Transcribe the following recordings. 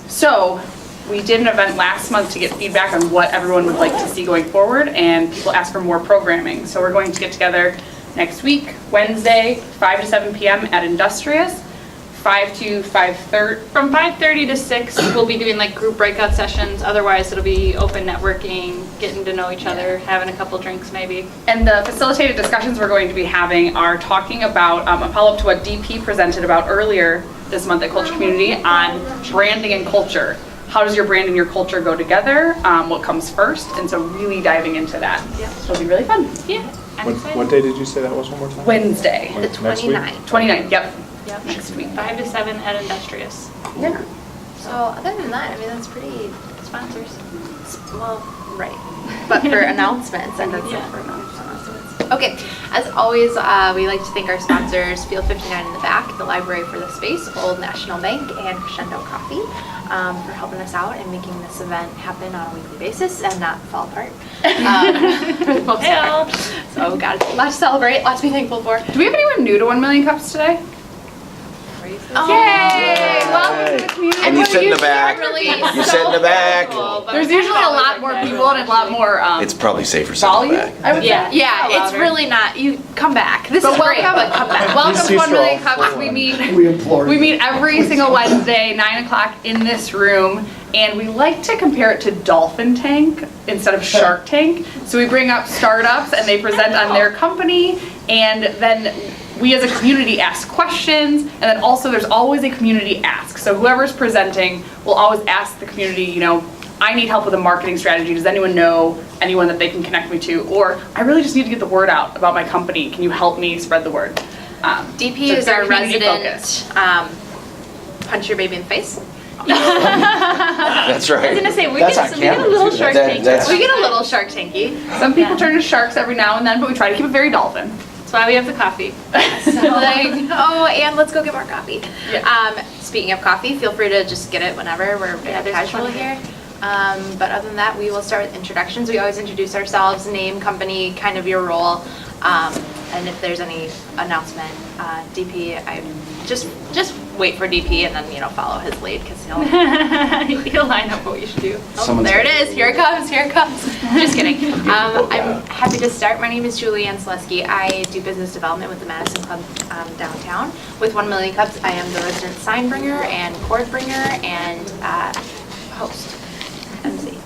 So we did an event last month to get feedback on what everyone would like to see going forward, and people asked for more programming. So we're going to get together next week, Wednesday, 5 to 7 p.m. at Industrious. 5 to 5:30. From 5:30 to 6, we'll be doing like group breakout sessions. Otherwise, it'll be open networking, getting to know each other, having a couple drinks maybe. And the facilitated discussions we're going to be having are talking about a follow-up to what DP presented about earlier this month at Culture Community on branding and culture. How does your brand and your culture go together? What comes first? And so really diving into that. Yeah. So it'll be really fun. Yeah, I'm excited. What day did you say that was one more time? Wednesday. The Next week? 29th. 29th, yep. Yep. Next week. 5 to 7 at Industrious. Yeah. So other than that, I mean, that's pretty, Sponsors. well, right. But for announcements, and that's Yeah. it for announcements. Okay, as always, we like to thank our sponsors, Field 59 in the back, the Library for the Space, Old National Bank, and Crescendo Coffee for helping us out and making this event happen on a weekly basis and not fall apart. For the most part. So we've got a lot to celebrate, lots to be thankful for. Do we have anyone new to 1 Million Cups today? Oh, Yay! Welcome to the community. And you sit in the back. Really You sit in the back. There's usually a lot more people and a lot more It's probably safer sitting in volume, the back. I would say. Yeah, it's Louder. really not. You come back. This But is great, welcome, but come back. welcome to 1 Million Ceased Cups. all We meet, We implore we you. meet every single Wednesday, 9 o'clock in this room, and we like to compare it to Dolphin Tank instead of Shark Tank. So we bring up startups and they present on their company, and then we as a community ask questions, and then also there's always a community ask. So whoever's presenting will always ask the community, you know, I need help with a marketing strategy. Does anyone know anyone that they can connect me to? Or I really just need to get the word out about my company. Can you help me spread the word? DP So is it's very our community resident focused. punch your baby in the face. That's I was right. gonna say, we That's get on we get a camera, little too. Shark That- Tank. that's- We get a little Shark Tanky. Some people Yeah. turn to sharks every now and then, but we try to keep it very dolphin. That's why we have the coffee. Oh, and let's go get more coffee. Yeah. Speaking of coffee, feel free to just get it whenever. We're very there's casual plenty. here. But other than that, we will start with introductions. We always introduce ourselves, name, company, kind of your role. And if there's any announcement, DP, I just wait for DP and then, follow his lead because he'll He'll line up what you should do. Oh, there it is. Here it comes. Here it comes. Just kidding. I'm happy to start. My name is Julianne Selesky. I do business development with the Madison Club downtown. With 1 Million Cups, I am the resident sign bringer and cord bringer and host, MC.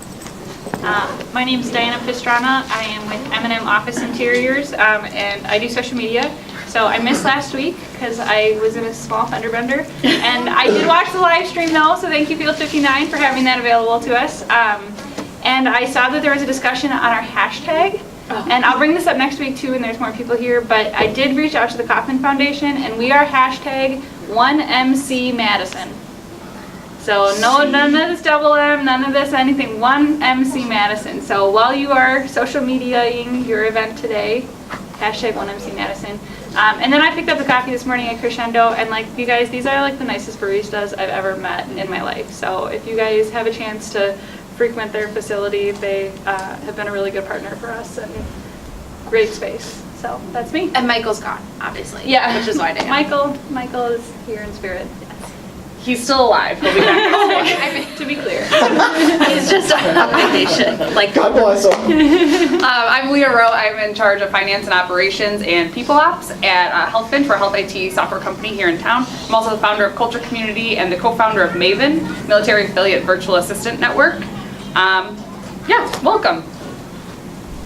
My name is Diana Pistrana. I am with M&M Office Interiors, and I do social media. So I missed last week because I was in a small fender bender. And I did watch the live stream though, so thank you Field 59 for having that available to us. And I saw that there was a discussion on our hashtag. And I'll bring this up next week too when there's more people here, but I did reach out to the Kauffman Foundation and we are hashtag 1MC Madison. So no, none of this double M, none of this anything, 1MC Madison. So while you are social mediaing your event today, hashtag 1MC Madison. And then I picked up the coffee this morning at Crescendo, and like you guys, these are like the nicest baristas I've ever met in my life. So if you guys have a chance to frequent their facility, they have been a really good partner for us and great space. So that's me. And Michael's gone, obviously. Yeah, Which is why I didn't. Michael is here in spirit. He's still alive. He'll be back next week. To be clear. He's just on vacation. Like, God bless him. I'm Leah Rowe. I'm in charge of finance and operations and people ops at HealthFin for a health IT software company here in town. I'm also the founder of Culture Community and the co-founder of Maven, Military Affiliate Virtual Assistant Network. Yeah, welcome.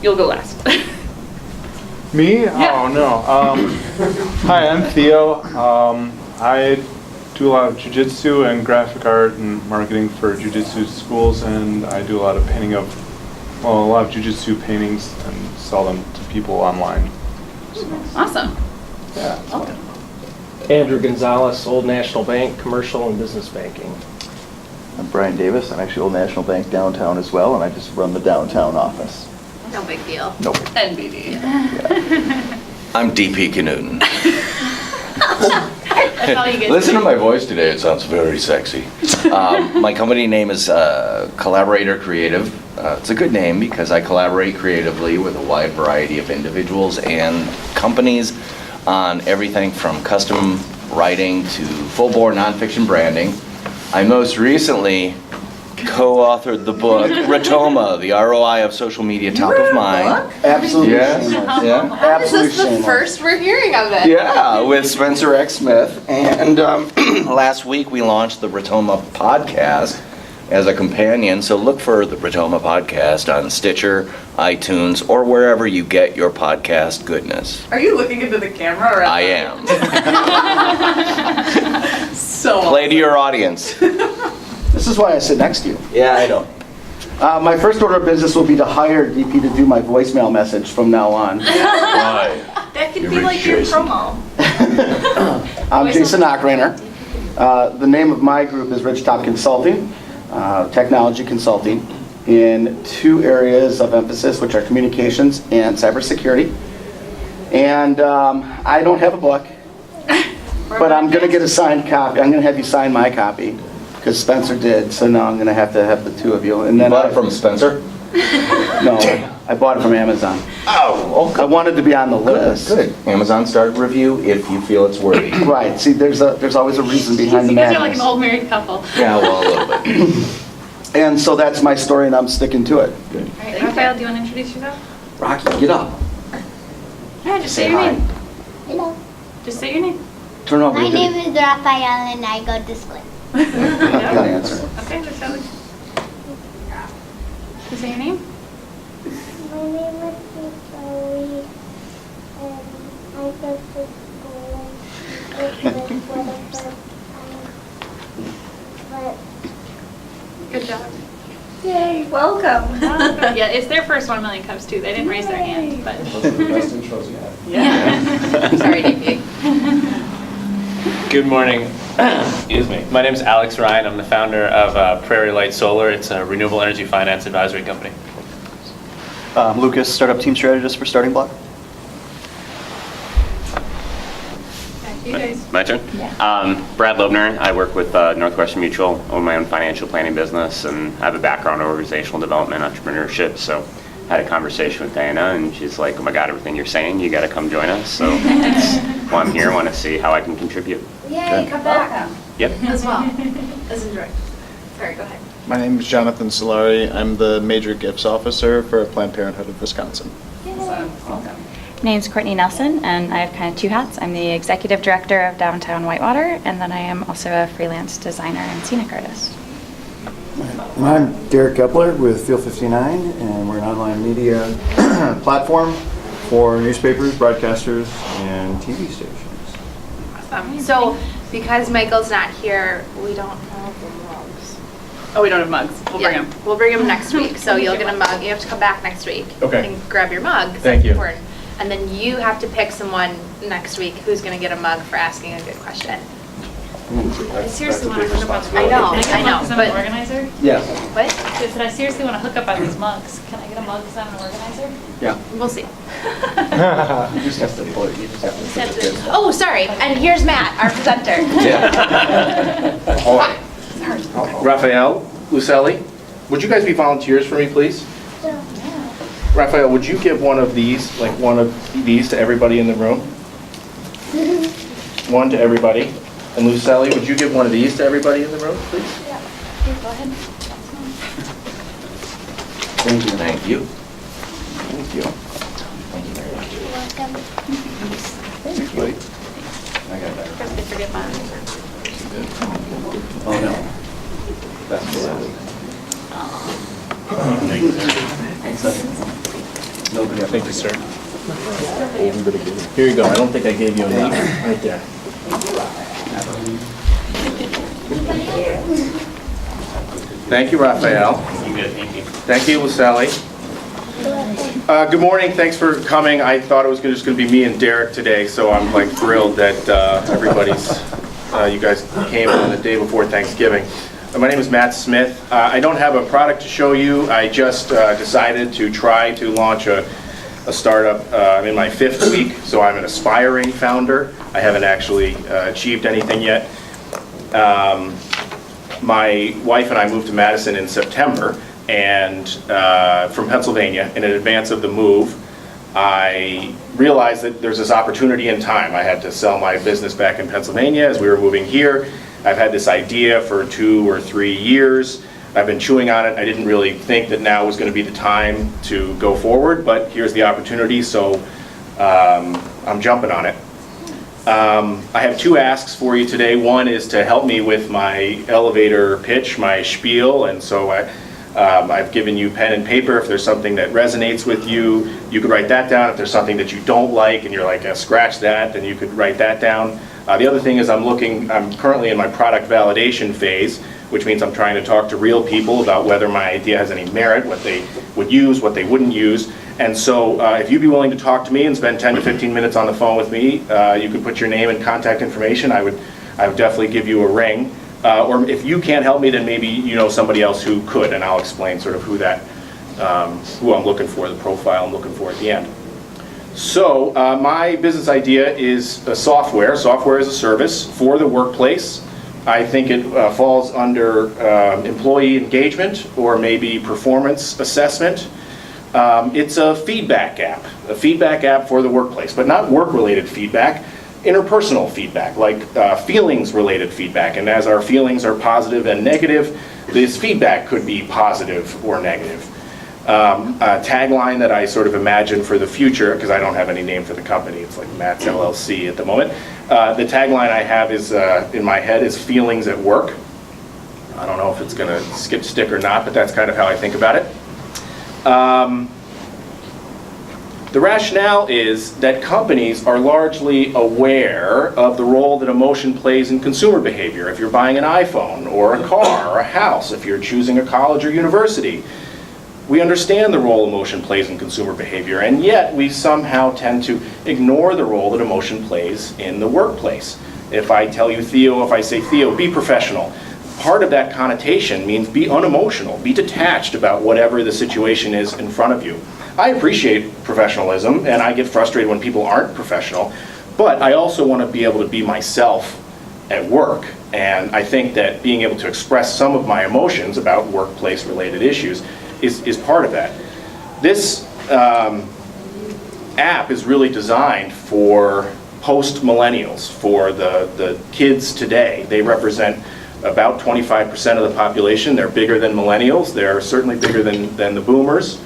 You'll go last. Me? Yeah. Oh, no. Hi, I'm Theo. I do a lot of jiu-jitsu and graphic art and marketing for jiu-jitsu schools, and I do a lot of painting of, a lot of jiu-jitsu paintings and sell them to people online. So, Awesome. yeah. Welcome. Andrew Gonzalez, Old National Bank, Commercial and Business Banking. I'm Brian Davis. I'm actually Old National Bank downtown as well, and I just run the downtown office. no big deal. Nope. NBD. I'm DP Knudten. That's all you get. Listen to my voice today, it sounds very sexy. My company name is Collaborator Creative. It's a good name because I collaborate creatively with a wide variety of individuals and companies on everything from custom writing to full-bore nonfiction branding. I most recently co-authored the book Ratoma, the ROI of Social Media Top of Mind. Absolutely Yes. shameless. Yeah. How is Absolutely this the shameless. first we're hearing of it? Yeah, with Spencer X. Smith. And last week we launched the Ratoma podcast as a companion. So look for the Ratoma podcast on Stitcher, iTunes, or wherever you get your podcast goodness. Are you looking into the camera or? I am. So. Play to your audience. This is why I sit next to you. Yeah, I know. My first order of business will be to hire DP to do my voicemail message from now on. That could be like your promo. I'm Jason Nachreiner. The name of my group is Ridgetop Consulting, technology consulting, in 2 areas of emphasis, which are communications and cybersecurity. And I don't have a book, but I'm going to get a signed copy. I'm going to have you sign my copy, because Spencer did, so now I'm going to have the 2 of you. And You then bought it from Spencer? No, I bought it from Amazon. Oh, I wanted to be on the list. good. Amazon started review if you feel it's worthy. Right, see, there's always a reason behind the You guys are like an madness. old married couple. Yeah, well, a little bit. And so that's my story, and I'm sticking to it. All right, Raphael, do you want to introduce yourself? Rocky, get up. Yeah, just Say say your hi. name. Hello, Just say your name. Turn over. my your name video. is Raphael and I go to school. Good answer. Okay, just tell me. Just say your name. My name is Chloe and I go to school. It's like for the first time. But Good job. Yay, welcome. Yeah, it's their first 1 million cups too. They didn't raise their hand, but. Sorry, DP. Good morning. Excuse me. My name is Alex Ryan. I'm the founder of Prairie Light Solar. It's a renewable energy finance advisory company. Lucas, startup team strategist for Starting Block. You guys. My turn? Brad Loebner. I work with Northwestern Mutual, own my own financial planning business, and have a background in organizational development, entrepreneurship. So I had a conversation with Diana, and she's like, oh my God, everything you're saying, you got to come join us. So well, I'm here, want to see how I can contribute. Yay, come back. Yep. As well. As enjoy. Sorry, go ahead. My name is Jonathan Solari. I'm the Major Gifts Officer for Planned Parenthood of Wisconsin. Welcome. My name's Courtney Nelson, and I have kind of 2 hats. I'm the Executive Director of Downtown Whitewater, and then I am also a freelance designer and scenic artist. And I'm Derek Kepler with Field 59, and we're an online media platform for newspapers, broadcasters, and TV stations. So, because Michael's not here, we don't have the mugs. Oh, we don't have mugs. We'll bring them. We'll bring them next week, so you'll get a mug. You have to come back next week. Okay. And grab your mug. 'cause Thank that's you. important. And then you have to pick someone next week who's going to get a mug for asking a good question. I seriously want to hook up on I know, Can I get a mug 'cause I'm but- an organizer? Yeah. What? I said I seriously want to hook up on these mugs. Can I get a mug because I'm an organizer? Yeah. We'll see. You just have to put it. You just have to put it. Oh, sorry. And here's Matt, our presenter. Raphael, Lucelli, would you guys be volunteers for me, please? Raphael, would you give one of these to everybody in the room? One to everybody. And Lucelli, would you give one of these to everybody in the room, please? Yeah. Go ahead. Thank you. Thank you. Thank you. welcome. Thanks, buddy. I got that. First, they forget mine. Oh, no. That's what Nobody. Thank you, sir. Here you go. I don't think I gave you enough. Right there. Thank you, Raphael. Thank you. Thank you, Lucelli. Good morning. Thanks for coming. I thought it was just going to be me and Derek today, so I'm like thrilled that you guys came on the day before Thanksgiving. My name is Matt Smith. I don't have a product to show you. I just decided to try to launch a startup. I'm in my 5th week, so I'm an aspiring founder. I haven't actually achieved anything yet. My wife and I moved to Madison in September, and from Pennsylvania. And in advance of the move, I realized that there's this opportunity in time. I had to sell my business back in Pennsylvania as we were moving here. I've had this idea for 2 or 3 years. I've been chewing on it. I didn't really think that now was going to be the time to go forward, but here's the opportunity, so I'm jumping on it. I have 2 asks for you today. One is to help me with my elevator pitch, my spiel, and so I've given you pen and paper. If there's something that resonates with you, you could write that down. If there's something that you don't like and you're like, scratch that, then you could write that down. The other thing is I'm currently in my product validation phase, which means I'm trying to talk to real people about whether my idea has any merit, what they would use, what they wouldn't use. And so if you'd be willing to talk to me and spend 10 to 15 minutes on the phone with me, you could put your name and contact information. I would definitely give you a ring. Or if you can't help me, then maybe you know somebody else who could, and I'll explain sort of who I'm looking for, the profile I'm looking for at the end. So my business idea is software as a service for the workplace. I think it falls under employee engagement or maybe performance assessment. It's a feedback app for the workplace, but not work-related feedback, interpersonal feedback, like feelings-related feedback. And as our feelings are positive and negative, this feedback could be positive or negative. A tagline that I sort of imagine for the future, because I don't have any name for the company, it's like Matt's LLC at the moment. The tagline I have is in my head is feelings at work. I don't know if it's going to stick or not, but that's kind of how I think about it. The rationale is that companies are largely aware of the role that emotion plays in consumer behavior. If you're buying an iPhone or a car or a house, if you're choosing a college or university, we understand the role emotion plays in consumer behavior, and yet we somehow tend to ignore the role that emotion plays in the workplace. If I tell you, Theo, if I say, Theo, be professional, part of that connotation means be unemotional, be detached about whatever the situation is in front of you. I appreciate professionalism, and I get frustrated when people aren't professional, but I also want to be able to be myself at work. And I think that being able to express some of my emotions about workplace-related issues is part of that. This app is really designed for post-millennials, for the kids today. They represent about 25% of the population. They're bigger than millennials. They're certainly bigger than the boomers.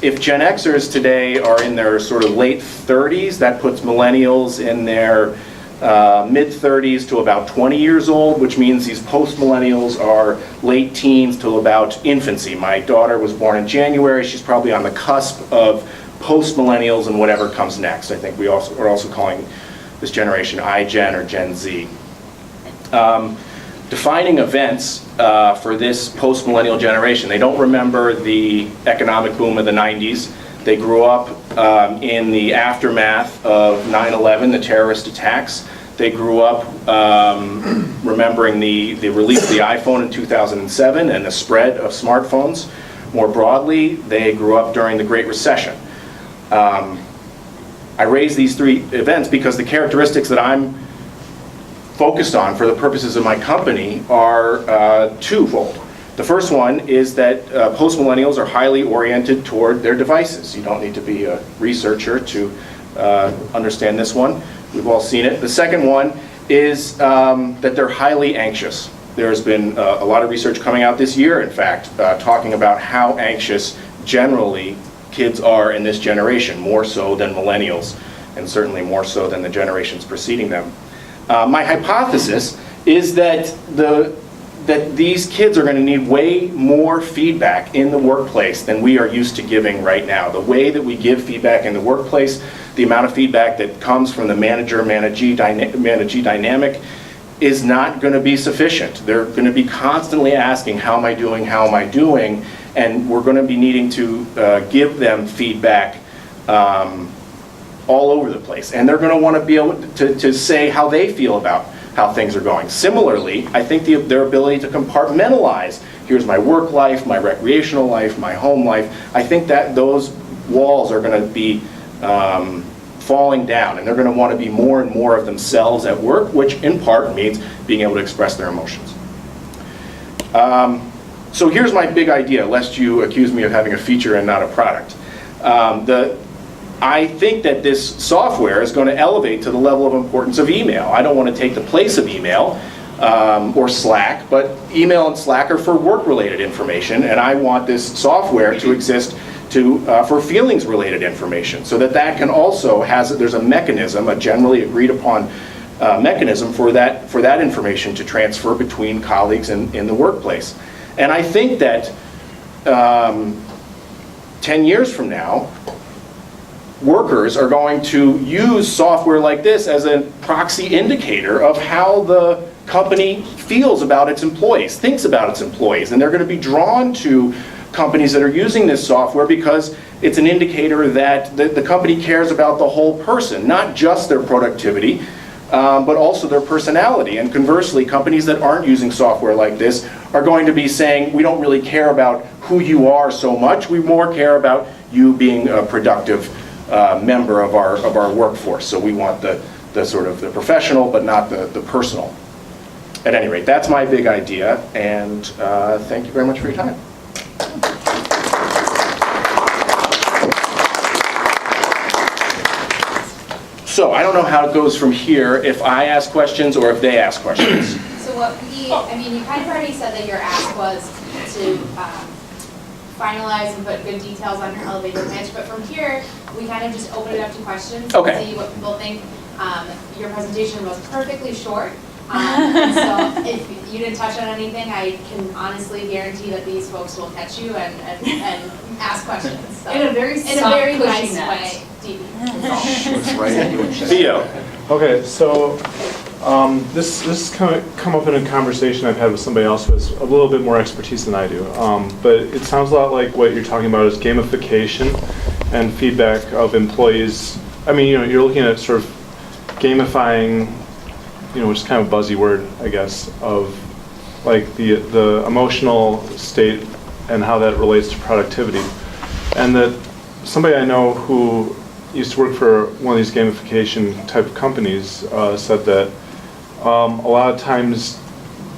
If Gen Xers today are in their sort of late 30s, that puts millennials in their mid-30s to about 20 years old, which means these post-millennials are late teens to about infancy. My daughter was born in January. She's probably on the cusp of post-millennials and whatever comes next. I think we're also calling this generation iGen or Gen Z. Defining events for this post-millennial generation. They don't remember the economic boom of the 90s. They grew up in the aftermath of 9/11, the terrorist attacks. They grew up remembering the release of the iPhone in 2007 and the spread of smartphones. More broadly, they grew up during the Great Recession. I raise these 3 events because the characteristics that I'm focused on for the purposes of my company are twofold. The first one is that post-millennials are highly oriented toward their devices. You don't need to be a researcher to understand this one. We've all seen it. The second one is that they're highly anxious. There's been a lot of research coming out this year, in fact, talking about how anxious generally kids are in this generation, more so than millennials, and certainly more so than the generations preceding them. My hypothesis is that these kids are going to need way more feedback in the workplace than we are used to giving right now. The way that we give feedback in the workplace, the amount of feedback that comes from the manager-managee dynamic is not going to be sufficient. They're going to be constantly asking, how am I doing, how am I doing? And we're going to be needing to give them feedback all over the place. And they're going to want to be able to say how they feel about how things are going. Similarly, I think their ability to compartmentalize, here's my work life, my recreational life, my home life, I think that those walls are going to be falling down, and they're going to want to be more and more of themselves at work, which in part means being able to express their emotions. So here's my big idea, lest you accuse me of having a feature and not a product. I think that this software is going to elevate to the level of importance of email. I don't want to take the place of email or Slack, but email and Slack are for work-related information, and I want this software to exist for feelings-related information, so that can also there's a mechanism, a generally agreed upon mechanism for that information to transfer between colleagues in the workplace. And I think that 10 years from now, workers are going to use software like this as a proxy indicator of how the company feels about its employees, thinks about its employees, and they're going to be drawn to companies that are using this software because it's an indicator that the company cares about the whole person, not just their productivity, but also their personality. And conversely, companies that aren't using software like this are going to be saying, we don't really care about who you are so much, we more care about you being a productive member of our workforce. So we want the sort of the professional, but not the personal. At any rate, that's my big idea, and thank you very much for your time. So I don't know how it goes from here, if I ask questions or if they ask questions. So you kind of already said that your ask was to finalize and put good details on your elevator pitch, but from here, we kind of just open it up to questions. Okay. See what people think. Your presentation was perfectly short. And so if you didn't touch on anything, I can honestly guarantee that these folks will catch you and ask questions. So, In a very nice net. way. Deep. Theo. Okay, so this has come up in a conversation I've had with somebody else who has a little bit more expertise than I do. But it sounds a lot like what you're talking about is gamification and feedback of employees. I mean, you're looking at sort of gamifying, which is kind of a buzzy word, I guess, of like the emotional state and how that relates to productivity. And that somebody I know who used to work for one of these gamification type of companies said that a lot of times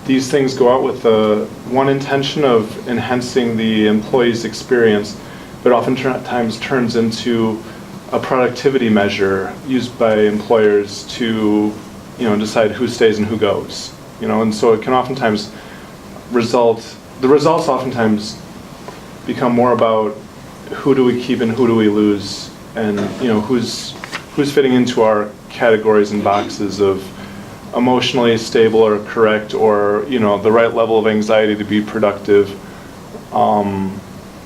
these things go out with the one intention of enhancing the employee's experience, but oftentimes turns into a productivity measure used by employers to decide who stays and who goes. And so it can oftentimes the results oftentimes become more about who do we keep and who do we lose, and who's fitting into our categories and boxes of emotionally stable or correct, or the right level of anxiety to be productive,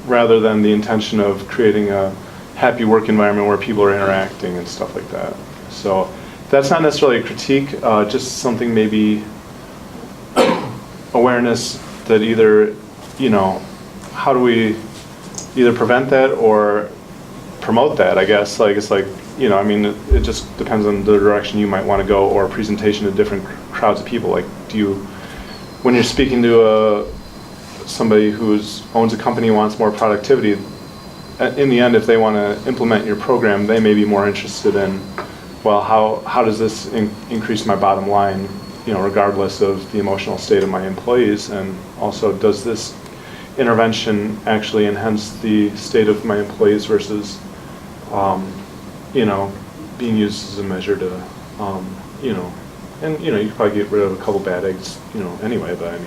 rather than the intention of creating a happy work environment where people are interacting and stuff like that. So that's not necessarily a critique, just something maybe awareness that either how do we either prevent that or promote that, I guess. Like, it's like, it just depends on the direction you might want to go, or a presentation to different crowds of people. Like, when you're speaking to somebody who owns a company and wants more productivity, in the end, if they want to implement your program, they may be more interested in, well, how does this increase my bottom line, regardless of the emotional state of my employees, and also does this intervention actually enhance the state of my employees versus, being used as a measure to, and you could probably get rid of a couple bad eggs, anyway. But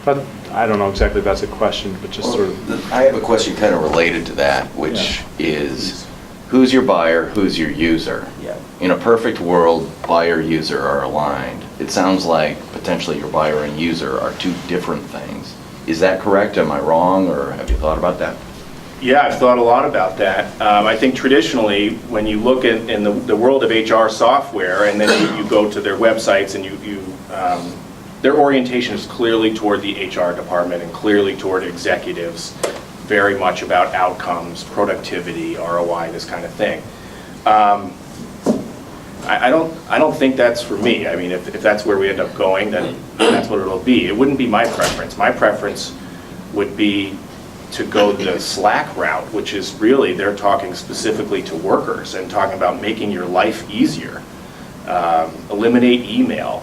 but I don't know exactly if that's a question, but just sort of. I have a question kind of related to that, which is, who's your buyer, who's your user? Yeah. In a perfect world, buyer, user are aligned. It sounds like potentially your buyer and user are two different things. Is that correct? Am I wrong, or have you thought about that? Yeah, I've thought a lot about that. I think traditionally, when you look in the world of HR software, and then you go to their websites, and their orientation is clearly toward the HR department and clearly toward executives, very much about outcomes, productivity, ROI, this kind of thing. I don't think that's for me. I mean, if that's where we end up going, then that's what it'll be. It wouldn't be my preference. My preference would be to go the Slack route, which is really, they're talking specifically to workers and talking about making your life easier. Eliminate email.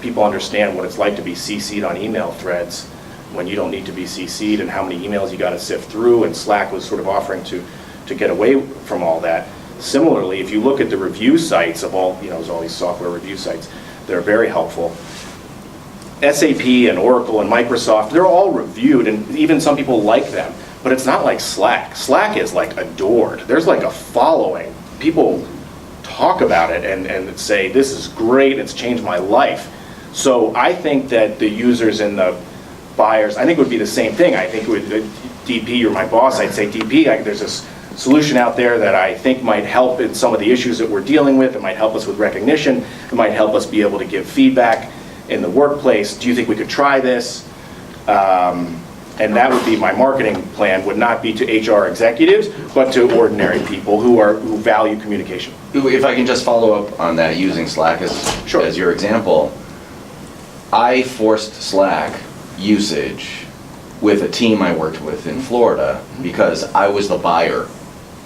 People understand what it's like to be CC'd on email threads when you don't need to be CC'd, and how many emails you got to sift through, and Slack was sort of offering to to get away from all that. Similarly, if you look at the review sites of all, there's all these software review sites, they're very helpful. SAP and Oracle and Microsoft, they're all reviewed, and even some people like them, but it's not like Slack. Slack is like adored. There's like a following. People talk about it and say, this is great, it's changed my life. So I think that the users and the buyers, I think it would be the same thing. I think it would, DP, or my boss, I'd say, DP, there's this solution out there that I think might help in some of the issues that we're dealing with. It might help us with recognition. It might help us be able to give feedback in the workplace. Do you think we could try this? And that would be my marketing plan, would not be to HR executives, but to ordinary people who value communication. If I can just follow up on that, using Slack as your example, I forced Slack usage with a team I worked with in Florida because I was the buyer,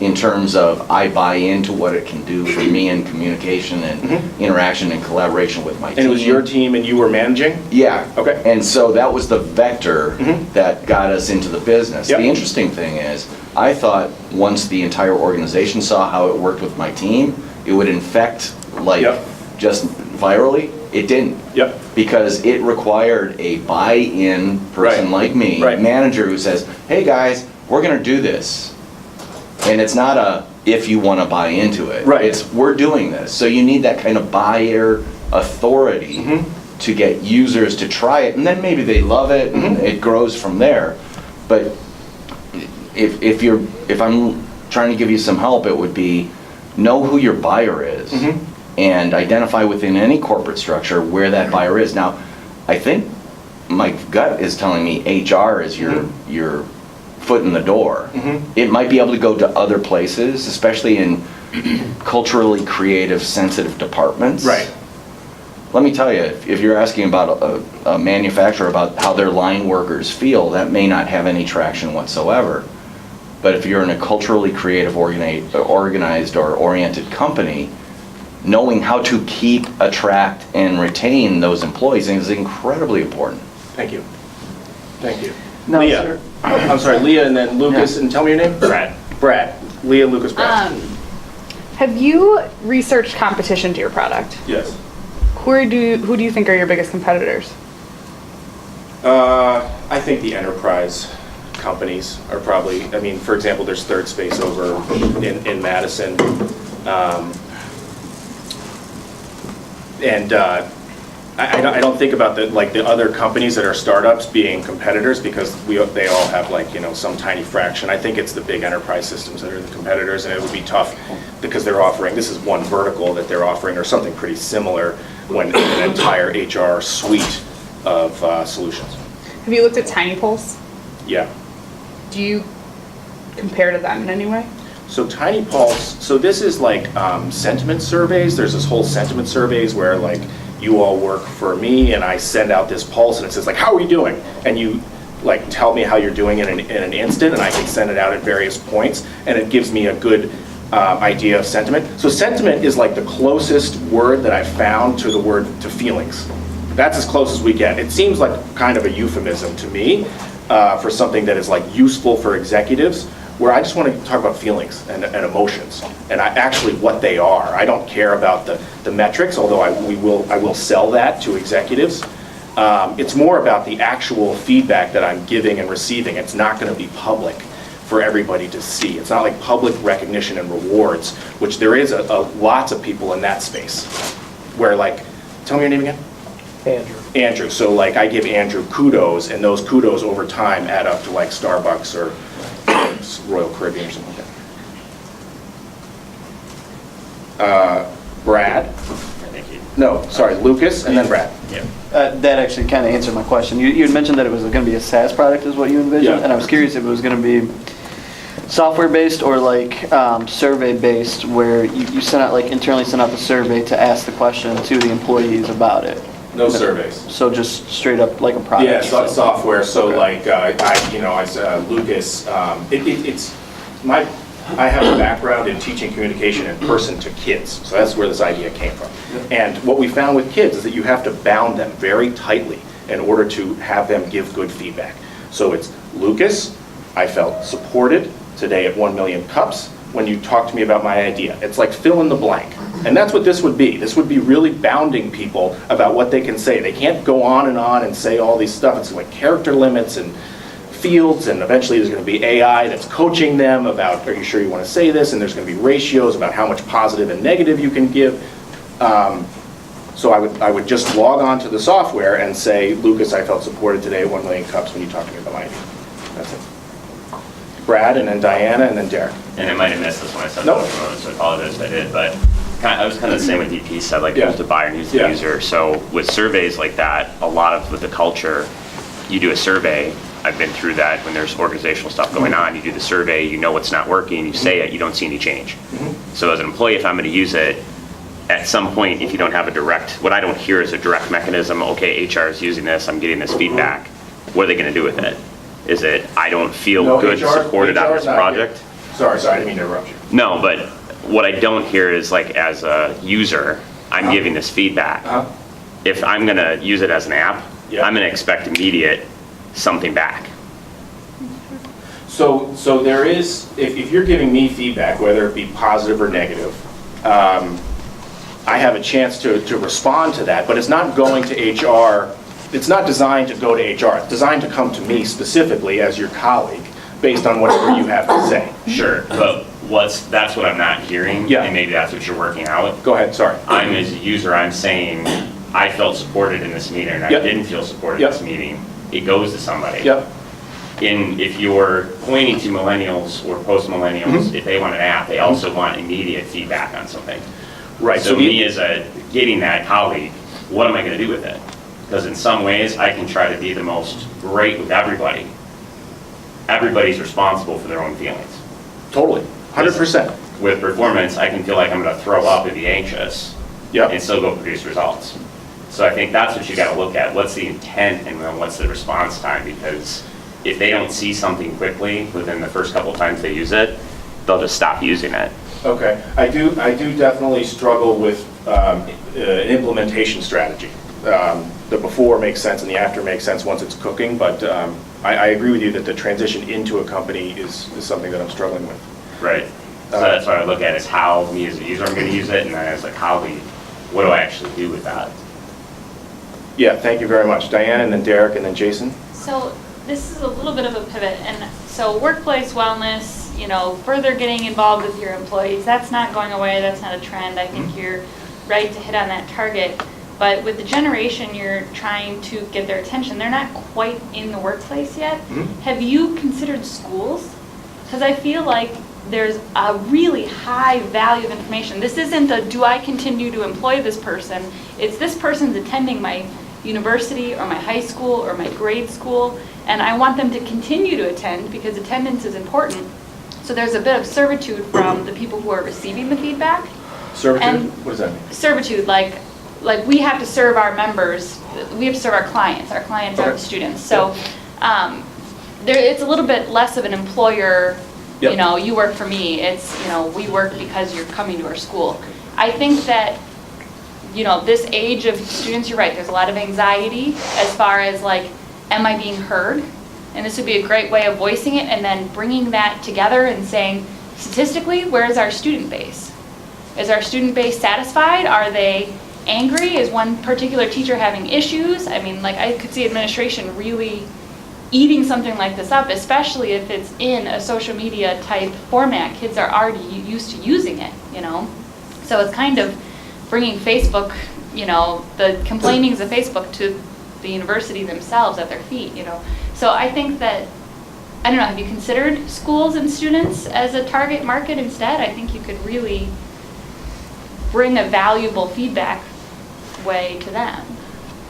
in terms of I buy into what it can do for me in communication and interaction and collaboration with my team. And it was your team and you were managing? Yeah. Okay. And so that was the vector that got us into the business. Yep. The interesting thing is, I thought once the entire organization saw how it worked with my team, it would infect just virally. It didn't. Yep. Because it required a buy-in person like me, manager, who says, hey guys, we're going to do this. And it's not a if you want to buy into it. Right. It's we're doing this. So you need that kind of buyer authority to get users to try it, and then maybe they love it and it grows from there. But if I'm trying to give you some help, it would be know who your buyer is and identify within any corporate structure where that buyer is. Now, I think my gut is telling me HR is your foot in the door. It might be able to go to other places, especially in culturally creative, sensitive departments. Right. Let me tell you, if you're asking about a manufacturer about how their line workers feel, that may not have any traction whatsoever. But if you're in a culturally creative, organized, or oriented company, knowing how to keep, attract, and retain those employees is incredibly important. Thank you. Thank you. No, Leah. sir. I'm sorry, Leah, and then Lucas, and tell me your name? Brad. Brad. Leah, Lucas, Brad. Have you researched competition to your product? Yes. Who do you think are your biggest competitors? I think the enterprise companies are probably, for example, there's Third Space over in Madison. I don't think about the other companies that are startups being competitors, because they all have some tiny fraction. I think it's the big enterprise systems that are the competitors, and it would be tough because they're offering, this is one vertical that they're offering, or something pretty similar, when an entire HR suite of solutions. Have you looked at Tiny Pulse? Yeah. Do you compare to them in any way? So Tiny Pulse, so this is like sentiment surveys. There's this whole sentiment surveys where you all work for me, and I send out this pulse, and it says how are you doing? And you tell me how you're doing in an instant, and I can send it out at various points, and it gives me a good idea of sentiment. So sentiment is the closest word that I've found to the word to feelings. That's as close as we get. It seems like kind of a euphemism to me for something that is useful for executives, where I just want to talk about feelings and emotions, and actually what they are. I don't care about the metrics, although I will sell that to executives. It's more about the actual feedback that I'm giving and receiving. It's not going to be public for everybody to see. It's not like public recognition and rewards, which there is lots of people in that space, where tell me your name again? Andrew. Andrew. So I give Andrew kudos, and those kudos over time add up to Starbucks or Royal Caribbean or something like that. Brad? Thank you. No, sorry, Lucas, and then Brad. Yeah. That actually kind of answered my question. You had mentioned that it was going to be a SaaS product is what you envisioned, Yeah. and I was curious if it was going to be software-based or survey-based, where you sent out internally sent out the survey to ask the question to the employees about it. No surveys. So just straight up like a product. Yeah, software. So Lucas, I have a background in teaching communication in person to kids, so that's where this idea came from. And what we found with kids is that you have to bound them very tightly in order to have them give good feedback. So it's Lucas, I felt supported, today at 1 million cups when you talk to me about my idea. It's like fill in the blank. And that's what this would be. This would be really bounding people about what they can say. They can't go on and say all these stuff. It's like character limits and fields, and eventually there's going to be AI that's coaching them about, are you sure you want to say this? And there's going to be ratios about how much positive and negative you can give. So I would just log on to the software and say, Lucas, I felt supported today at 1 million cups when you talked to me about my idea. That's it. Brad, and then Diana, and then Derek. And I might have missed this when I said Nope. that, so I apologize if I did, but I was kind of the same with DP said, like, Yeah. who's the buyer and who's the Yeah. user. So with surveys like that, a lot of with the culture, you do a survey. I've been through that when there's organizational stuff going on. You do the survey, you know what's not working, you say it, you don't see any change. So as an employee, if I'm going to use it, at some point, if you don't have a direct, what I don't hear is a direct mechanism, okay, HR is using this, I'm getting this feedback, what are they going to do with it? Is it, I don't feel No, good, supported on HR this is not project? here. Sorry, I didn't mean to interrupt you. No, but what I don't hear is, like, as a user, I'm giving this feedback. If I'm going to use it as an app, Yeah. I'm going to expect immediate something back. So there is, if you're giving me feedback, whether it be positive or negative, I have a chance to respond to that, but it's not going to HR. It's not designed to go to HR. It's designed to come to me specifically as your colleague, based on whatever you have to say. Sure, but that's what I'm not hearing, Yeah. and maybe that's what you're working out. Go ahead, sorry. I'm, as a user, I'm saying, I felt supported in this meeting, and I Yep. didn't feel supported Yep. in this meeting. It goes to somebody. Yep. If you're pointing to millennials or post-millennials, if they want an app, they also want immediate feedback on something. Right. So me as getting that colleague, what am I going to do with it? Because in some ways, I can try to be the most great with everybody. Everybody's responsible for their own feelings. Totally, 100%. With performance, I can feel like I'm going to throw up and be anxious, Yep. and still go produce results. So I think that's what you got to look at. What's the intent, and then what's the response time? Because if they don't see something quickly within the first couple times they use it, they'll just stop using it. Okay, I do definitely struggle with implementation strategy. The before makes sense and the after makes sense once it's cooking, but I agree with you that the transition into a company is something that I'm struggling with. Right. So that's what I look at, is how me as a user I'm going to use it, and then as a colleague, what do I actually do with that? Yeah, thank you very much. Diane, and then Derek, and then Jason. So this is a little bit of a pivot, and so workplace wellness, further getting involved with your employees, that's not going away, that's not a trend. I think you're right to hit on that target. But with the generation you're trying to get their attention, they're not quite in the workplace yet. Have you considered schools? Because I feel like there's a really high value of information. This isn't a, do I continue to employ this person? It's this person's attending my university or my high school or my grade school, and I want them to continue to attend because attendance is important. So there's a bit of servitude from the people who are receiving the feedback. Servitude? And What does that mean? Servitude, like we have to serve our members, we have to serve our clients are Okay. the students. So it's a little bit less of an employer, Yep. you work for me, it's, we work because you're coming to our school. I think that, this age of students, you're right, there's a lot of anxiety as far as like, am I being heard? And this would be a great way of voicing it and then bringing that together and saying, statistically, where is our student base? Is our student base satisfied? Are they angry? Is one particular teacher having issues? I mean, like, I could see administration really eating something like this up, especially if it's in a social media type format. Kids are already used to using it, So it's kind of bringing Facebook, the complainings of Facebook to the university themselves at their feet, So I think that, I don't know, have you considered schools and students as a target market instead? I think you could really bring a valuable feedback way to them.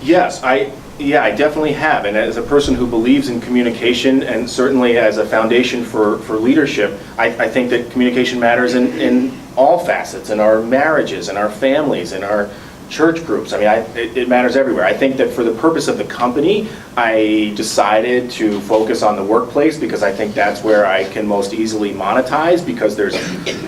Yes, I definitely have. And as a person who believes in communication, and certainly as a foundation for leadership, I think that communication matters in all facets, in our marriages, in our families, in our church groups. I mean, it matters everywhere. I think that for the purpose of the company, I decided to focus on the workplace because I think that's where I can most easily monetize, because there's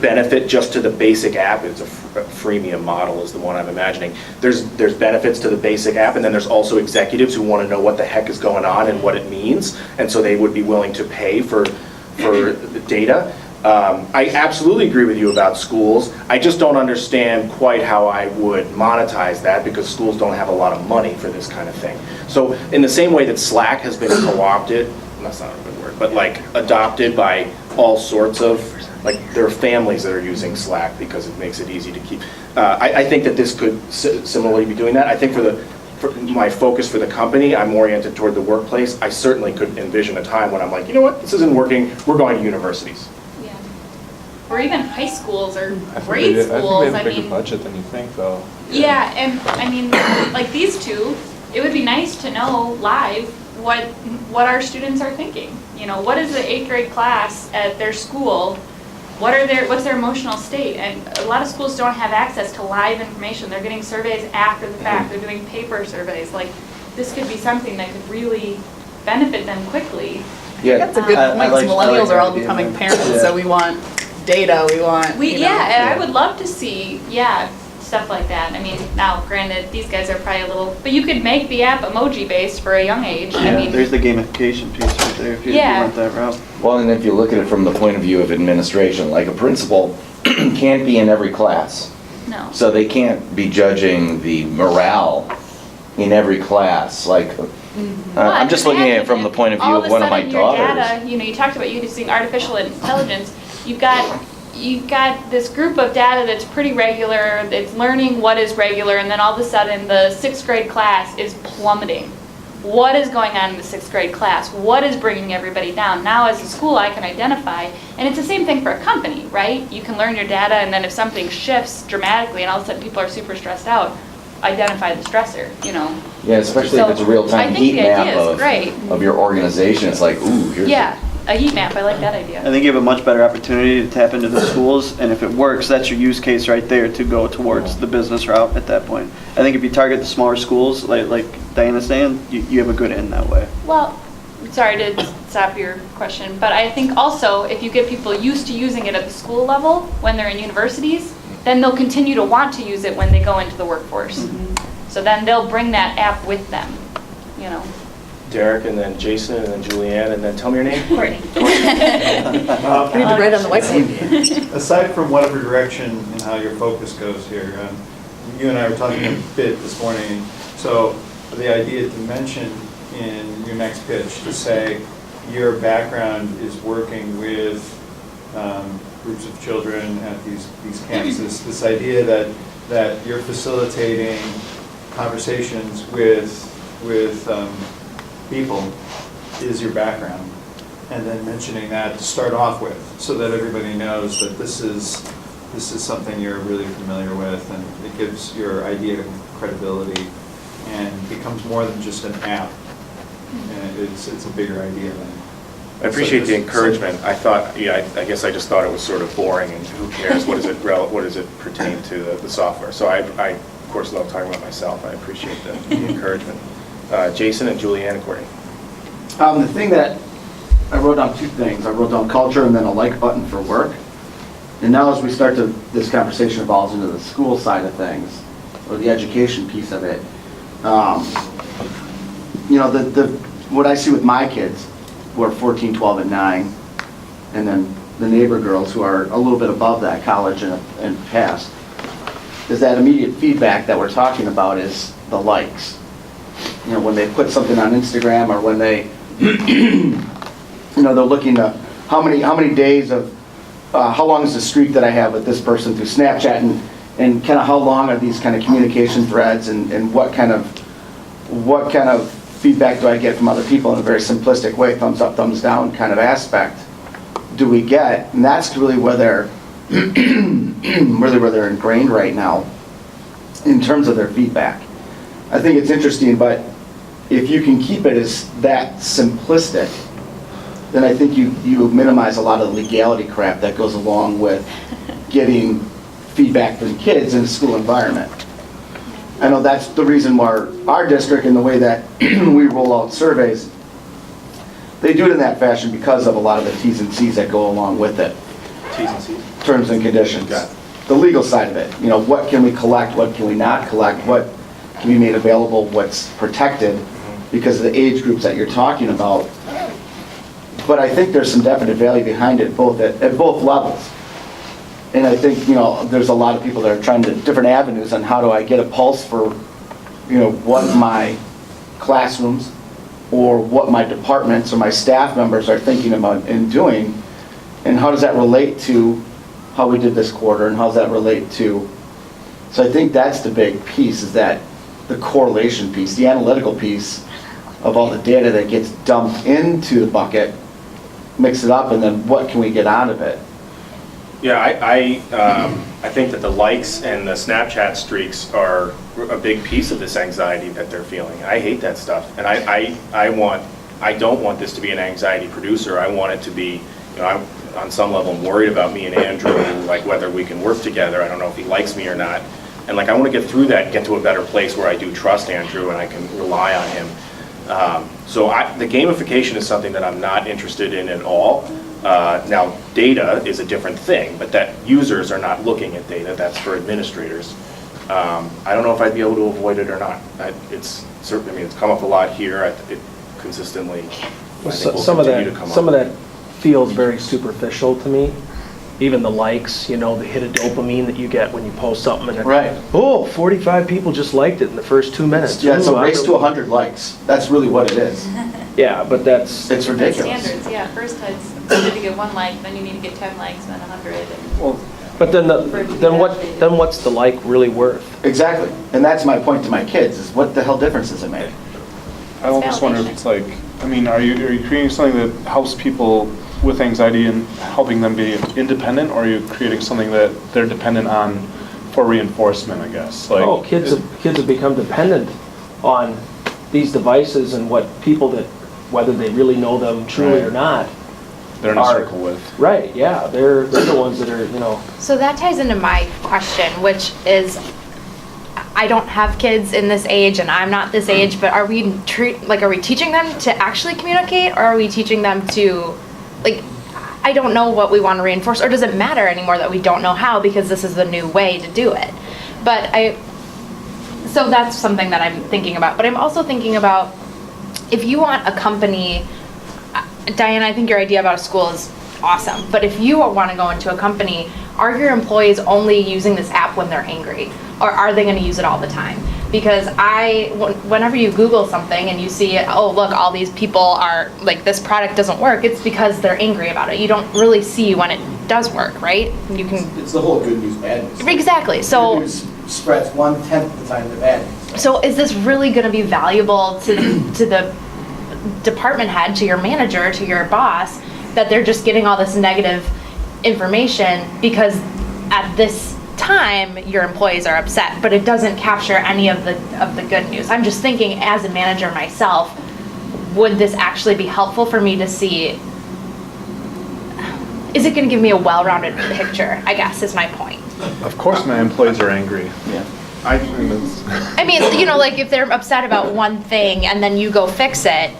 benefit just to the basic app. It's a freemium model is the one I'm imagining. There's benefits to the basic app, and then there's also executives who want to know what the heck is going on and what it means, and so they would be willing to pay for for the data. I absolutely agree with you about schools. I just don't understand quite how I would monetize that because schools don't have a lot of money for this kind of thing. So in the same way that Slack has been co-opted, that's not a good word, but like adopted by all sorts of, like there are families that are using Slack because it makes it easy to keep. I think that this could similarly be doing that. I think for my focus for the company, I'm oriented toward the workplace. I certainly could envision a time when I'm like, you know what, this isn't working, we're going to universities. Yeah. Or even high schools or I think grade they schools. have a bigger budget than you think, though. Yeah, and I mean, like these two, it would be nice to know live what our students are thinking. You know, what is the 8th grade class at their school? What's their emotional state? And a lot of schools don't have access to live information. They're getting surveys after the fact. They're doing paper surveys. Like, this could be something that could really benefit them quickly. Yeah. That's a good point, because millennials are all becoming parents, so we want data, we want, you know. And I would love to see, stuff like that. I mean, now granted, these guys are probably a little, but you could make the app emoji-based for a young age. I mean, There's the gamification piece right there if you went that route. Well, and if you look at it from the point of view of administration, like a principal can't be in every class. no. So they can't be judging the morale in every class. Like, I'm just looking at it from the point of view of one of my daughters. All of a sudden, your data, you know, you talked about using artificial intelligence. You've got this group of data that's pretty regular, that's learning what is regular, and then all of a sudden the 6th grade class is plummeting. What is going on in the 6th grade class? What is bringing everybody down? Now as a school I can identify, and it's the same thing for a company, right? You can learn your data, and then if something shifts dramatically and all of a sudden people are super stressed out, identify the stressor, you know. Yeah, especially So, if it's a real-time I think heat the map idea is great. of your organization. It's like, ooh, here's A heat map, I like that idea. I think you have a much better opportunity to tap into the schools, and if it works, that's your use case right there to go towards the business route at that point. I think if you target the smaller schools, like Diana's saying, you have a good end that way. Well, sorry to stop your question, but I think also if you get people used to using it at the school level when they're in universities, then they'll continue to want to use it when they go into the workforce. So then they'll bring that app with them, you know. Derek, and then Jason, and then Julianne, and then tell me your name. Courtney. We need to write on the whiteboard. Aside from whatever direction and how your focus goes here, you and I were talking a bit this morning. So the idea to mention in your next pitch to say your background is working with groups of children at these campuses. This idea that you're facilitating conversations with people is your background, and then mentioning that to start off with, so that everybody knows that this is something you're really familiar with, and it gives your idea credibility and becomes more than just an app. And it's a bigger idea than. I appreciate the encouragement. I thought, I guess I just thought it was sort of boring, and who cares? What does it pertain to the software? So I of course love talking about myself. I appreciate the encouragement. Jason and Julianne, according. The thing that, I wrote down 2 things. I wrote down culture and then a like button for work. And now as we start to, this conversation evolves into the school side of things, or the education piece of it. You know, what I see with my kids, who are 14, 12, and 9, and then the neighbor girls who are a little bit above that, college and past, is that immediate feedback that we're talking about is the likes. You know, when they put something on Instagram, or when they, you know, they're looking to how many days of, how long is the streak that I have with this person through Snapchat, and kind of how long are these kind of communication threads, and what kind of feedback do I get from other people in a very simplistic way, thumbs up, thumbs down kind of aspect do we get? And that's really where they're where they're ingrained right now in terms of their feedback. I think it's interesting, but if you can keep it as that simplistic, then I think you minimize a lot of the legality crap that goes along with getting feedback from kids in a school environment. I know that's the reason why our district, and the way that we roll out surveys, they do it in that fashion because of a lot of the T's and C's that go along with it. T's and C's? Terms and conditions. The legal side of it. You know, what can we collect, what can we not collect, what can be made available, what's protected, because of the age groups that you're talking about. But I think there's some definite value behind it, both at both levels. And I think, there's a lot of people that are trying different avenues on how do I get a pulse for, what my classrooms or what my departments or my staff members are thinking about and doing, and how does that relate to how we did this quarter, and how does that relate to, so I think that's the big piece, is that the correlation piece, the analytical piece of all the data that gets dumped into the bucket, mix it up, and then what can we get out of it? Yeah, I think that the likes and the Snapchat streaks are a big piece of this anxiety that they're feeling. I hate that stuff, and I don't want this to be an anxiety producer. I want it to be, on some level, I'm worried about me and Andrew, like whether we can work together. I don't know if he likes me or not, and I want to get through that and get to a better place where I do trust Andrew and I can rely on him. So the gamification is something that I'm not interested in at all. Now, data is a different thing, but that users are not looking at data. That's for administrators. I don't know if I'd be able to avoid it or not. It's come up a lot here. It consistently. I think will Some of continue to come up. that feels very superficial to me. Even the likes, the hit of dopamine that you get when you post something and Right. 45 people just liked it in the first 2 minutes. Yeah, it's a Ooh, race to 100 likes. That's really what it is. Yeah, but It's ridiculous. Standards, yeah, first it's good to get 1 like, then you need to get 10 likes, then 100. Well, but then what's the like really worth? Exactly. And that's my point to my kids, is what the hell difference does it make? I almost wonder if it's like, are you creating something that helps people with anxiety and helping them be independent, or are you creating something that they're dependent on for reinforcement, I guess? Kids have become dependent on these devices and what people that, whether they really know them truly or not, they're in a circle with. Right, yeah, they're the ones that are, So that ties into my question, which is, I don't have kids in this age and I'm not this age, but are we teaching them to actually communicate, or are we teaching them to, I don't know what we want to reinforce, or does it matter anymore that we don't know how, because this is the new way to do it? So that's something that I'm thinking about. But I'm also thinking about, if you want a company, Diane, I think your idea about a school is awesome, but if you want to go into a company, are your employees only using this app when they're angry, or are they going to use it all the time? Because whenever you Google something and you see, oh look, all these people are this product doesn't work, it's because they're angry about it. You don't really see when it does work, right? You can. It's the whole good news, bad news. Exactly. So Good news spreads 1/10 of the time the bad news. So is this really going to be valuable to the department head, to your manager, to your boss, that they're just getting all this negative information because at this time your employees are upset, but it doesn't capture any of the good news? I'm just thinking, as a manager myself, would this actually be helpful for me to see? Is it going to give me a well-rounded picture, I guess, is my point. Of course my employees are angry. Yeah. I mean, if they're upset about one thing and then you go fix it,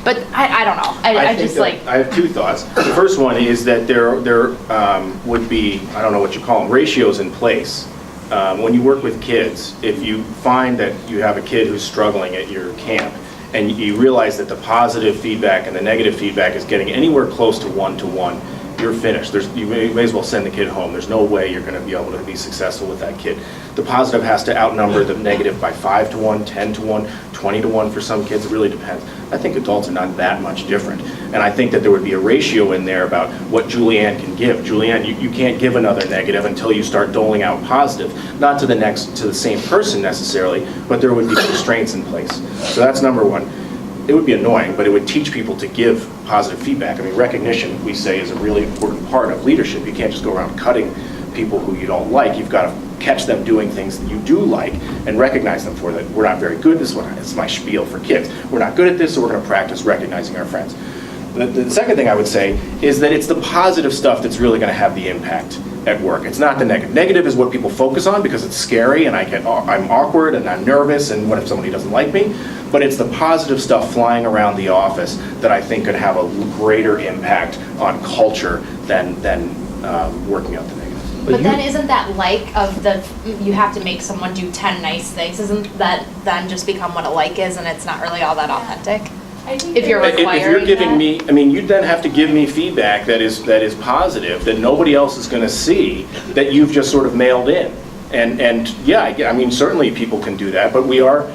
but I don't know. I have two thoughts. The first one is that there would be, I don't know what you call them, ratios in place. When you work with kids, if you find that you have a kid who's struggling at your camp, and you realize that the positive feedback and the negative feedback is getting anywhere close to 1-to-1, you're finished. You may as well send the kid home. There's no way you're going to be able to be successful with that kid. The positive has to outnumber the negative by 5-to-1, 10-to-1, 20-to-1 for some kids. It really depends. I think adults are not that much different. And I think that there would be a ratio in there about what Julianne can give. Julianne, you can't give another negative until you start doling out positive. Not to the same person necessarily, but there would be constraints in place. So that's number one. It would be annoying, but it would teach people to give positive feedback. I mean, recognition, we say, is a really important part of leadership. You can't just go around cutting people who you don't like. You've got to catch them doing things that you do like and recognize them for that. We're not very good. This is my spiel for kids. We're not good at this, so we're going to practice recognizing our friends. The second thing I would say is that it's the positive stuff that's really going to have the impact at work. It's not the negative. Negative is what people focus on because it's scary and I'm awkward and I'm nervous and what if somebody doesn't like me? But it's the positive stuff flying around the office that I think could have a greater impact on culture than working out the negative. But then isn't that you have to make someone do 10 nice things? Isn't that then just become what a like is, and it's not really all that authentic? If you're If you're requiring giving that. me, I mean, you'd then have to give me feedback that is positive, that nobody else is going to see, that you've just sort of mailed in. And yeah, I mean, certainly people can do that, but we are,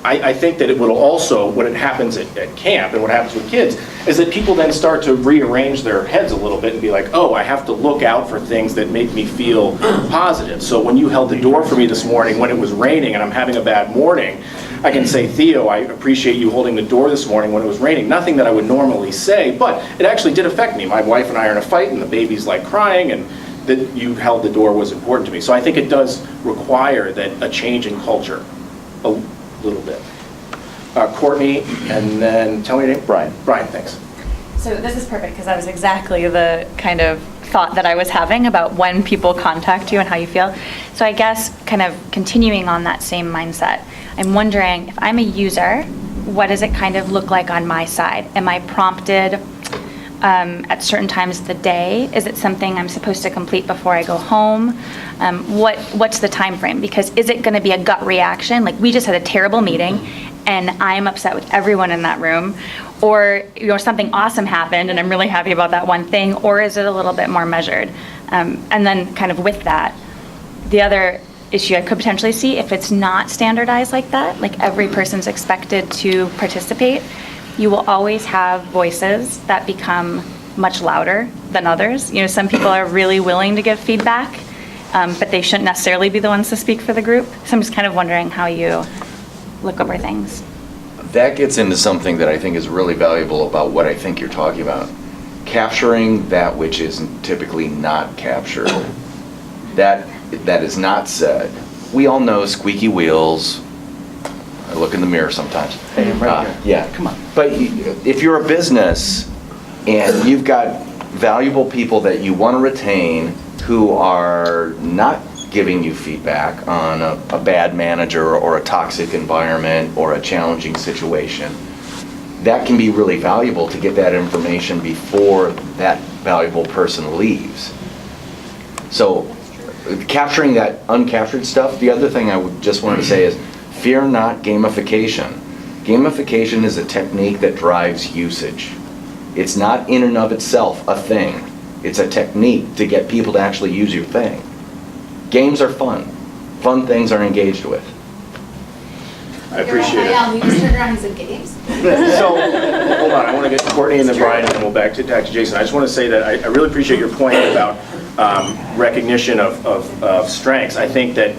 I think that it will also, when it happens at camp and what happens with kids, is that people then start to rearrange their heads a little bit and be like, oh, I have to look out for things that make me feel positive. So when you held the door for me this morning when it was raining and I'm having a bad morning, I can say, Theo, I appreciate you holding the door this morning when it was raining. Nothing that I would normally say, but it actually did affect me. My wife and I are in a fight and the baby's like crying, and that you held the door was important to me. So I think it does require that a change in culture, a little bit. Courtney, and then tell me your name. Brian. Brian, thanks. So this is perfect because that was exactly the kind of thought that I was having about when people contact you and how you feel. So I guess kind of continuing on that same mindset, I'm wondering if I'm a user, what does it kind of look like on my side? Am I prompted at certain times of the day? Is it something I'm supposed to complete before I go home? What's the time frame? Because is it going to be a gut reaction? Like, we just had a terrible meeting and I'm upset with everyone in that room, or something awesome happened and I'm really happy about that one thing, or is it a little bit more measured? And then kind of with that, the other issue I could potentially see, if it's not standardized like that, like every person's expected to participate, you will always have voices that become much louder than others. Some people are really willing to give feedback, but they shouldn't necessarily be the ones to speak for the group. So I'm just kind of wondering how you look over things. That gets into something that I think is really valuable about what I think you're talking about. Capturing that which is typically not captured. That is not said. We all know squeaky wheels. I look in the mirror sometimes. Hey, right here. Yeah, come on. But if you're a business and you've got valuable people that you want to retain who are not giving you feedback on a bad manager or a toxic environment or a challenging situation, that can be really valuable to get that information before that valuable person leaves. So capturing that uncaptured stuff. The other thing I would just want to say is, fear not gamification. Gamification is a technique that drives usage. It's not in and of itself a thing. It's a technique to get people to actually use your thing. Games are fun. Fun things are engaged with. I appreciate it. Yeah, he just turned around and said games. So, hold on, I want to get Courtney and then Brian, and then we'll back to Jason. I just want to say that I really appreciate your point about recognition of strengths. I think that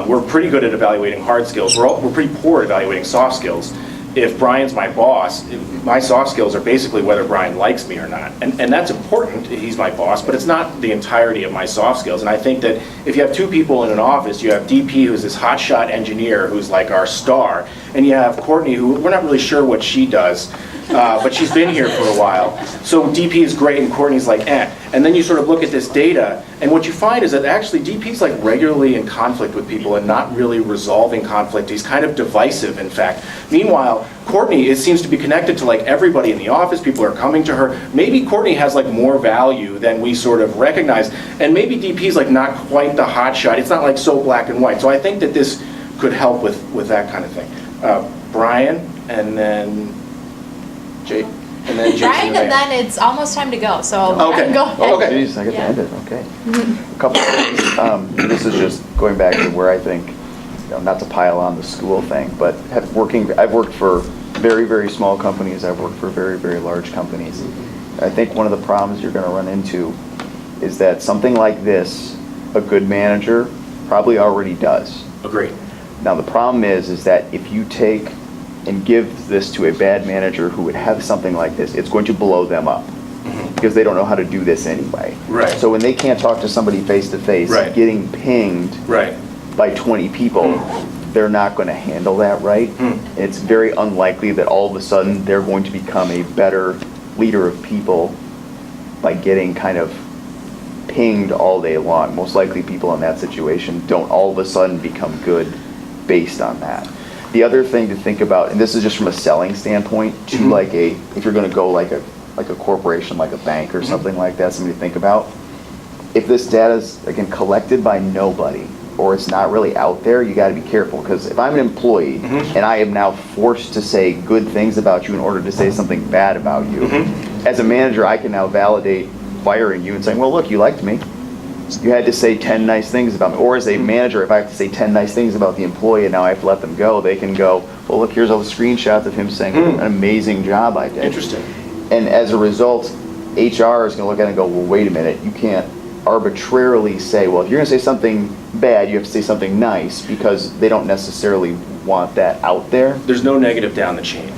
we're pretty good at evaluating hard skills. We're pretty poor at evaluating soft skills. If Brian's my boss, my soft skills are basically whether Brian likes me or not. And that's important, he's my boss, but it's not the entirety of my soft skills. And I think that if you have two people in an office, you have DP, who's this hotshot engineer who's like our star, and you have Courtney, who we're not really sure what she does, but she's been here for a while. So DP is great and Courtney's like, eh. And then you sort of look at this data, and what you find is that actually DP's like regularly in conflict with people and not really resolving conflict. He's kind of divisive, in fact. Meanwhile, Courtney seems to be connected to like everybody in the office. People are coming to her. Maybe Courtney has like more value than we sort of recognize. And maybe DP's like not quite the hot shot. It's not like so black and white. So I think that this could help with that kind of thing. Brian, and then Jake. And then Jason. Brian, and then it's almost time to go, so Okay. go ahead. Okay. Jeez, I get to end it, okay. A couple of things. This is just going back to where I think, not to pile on the school thing, but I've worked for very, very small companies. I've worked for very, very large companies. I think one of the problems you're going to run into is that something like this, a good manager probably already does. Agreed. Now, the problem is that if you take and give this to a bad manager who would have something like this, it's going to blow them up because they don't know how to do this anyway. Right. So when they can't talk to somebody face to face, Right. getting pinged Right. by 20 people, they're not going to handle that right. It's very unlikely that all of a sudden they're going to become a better leader of people by getting kind of pinged all day long. Most likely people in that situation don't all of a sudden become good based on that. The other thing to think about, and this is just from a selling standpoint, to like if you're going to go like a corporation, like a bank or something like that, something to think about. If this data is, again, collected by nobody, or it's not really out there, you gotta be careful, because if I'm an employee and I am now forced to say good things about you in order to say something bad about you, as a manager, I can now validate firing you and saying, well, look, you liked me. You had to say 10 nice things about me. Or as a manager, if I have to say 10 nice things about the employee and now I have to let them go, they can go, well, look, here's all the screenshots of him saying an amazing job I did. Interesting. And as a result, HR is going to look at it and go, well, wait a minute, you can't arbitrarily say, well, if you're going to say something bad, you have to say something nice, because they don't necessarily want that out there. There's no negative down the chain.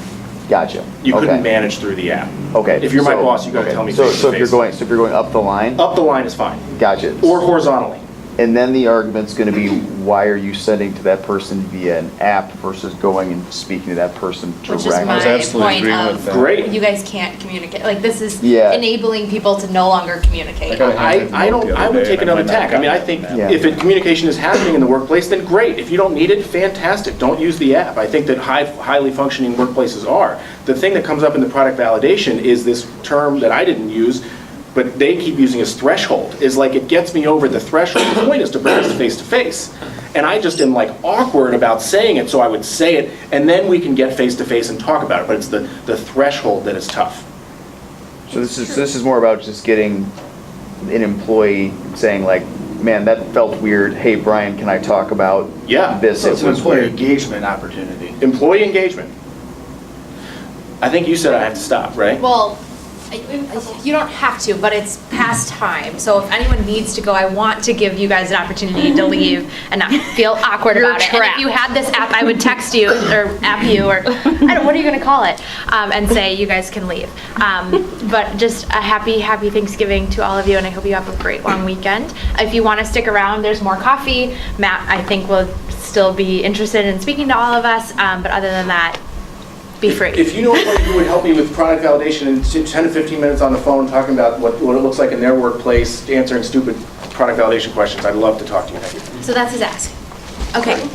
Gotcha. You couldn't Okay. manage through the app. Okay. If you're my So- boss, you gotta okay. tell me So face to if you're face. going up the line? Up the line is fine. Gotcha. Or horizontally. And then the argument's going to be, why are you sending to that person via an app versus going and speaking to that person directly? Which is my point of, Great. you guys can't communicate. Like, this is Yeah. enabling people to no longer communicate. I would take another tack. I mean, I think if communication is happening in the workplace, then great. If you don't need it, fantastic. Don't use the app. I think that highly functioning workplaces are. The thing that comes up in the product validation is this term that I didn't use, but they keep using as threshold, is like, it gets me over the threshold. The point is to bring us face to face. And I just am like awkward about saying it, so I would say it, and then we can get face to face and talk about it. But it's the threshold that is tough. So this is more about just getting an employee saying like, man, that felt weird. Hey, Brian, can I talk about this? So it's It an was employee weird. engagement opportunity. Employee engagement. I think you said I have to stop, right? Well, you don't have to, but it's past time. So if anyone needs to go, I want to give you guys an opportunity to leave and not feel awkward You're about it. And if trapped. you had this app, I would text you or app you or, I don't, what are you gonna call it? And say you guys can leave. But just a happy Thanksgiving to all of you, and I hope you have a great long weekend. If you wanna stick around, there's more coffee. Matt, I think, will still be interested in speaking to all of us, but other than that, be free. If you know anybody who would help me with product validation in 10 to 15 minutes on the phone, talking about what it looks like in their workplace, answering stupid product validation questions, I'd love to talk to you. So that's his ask. Okay,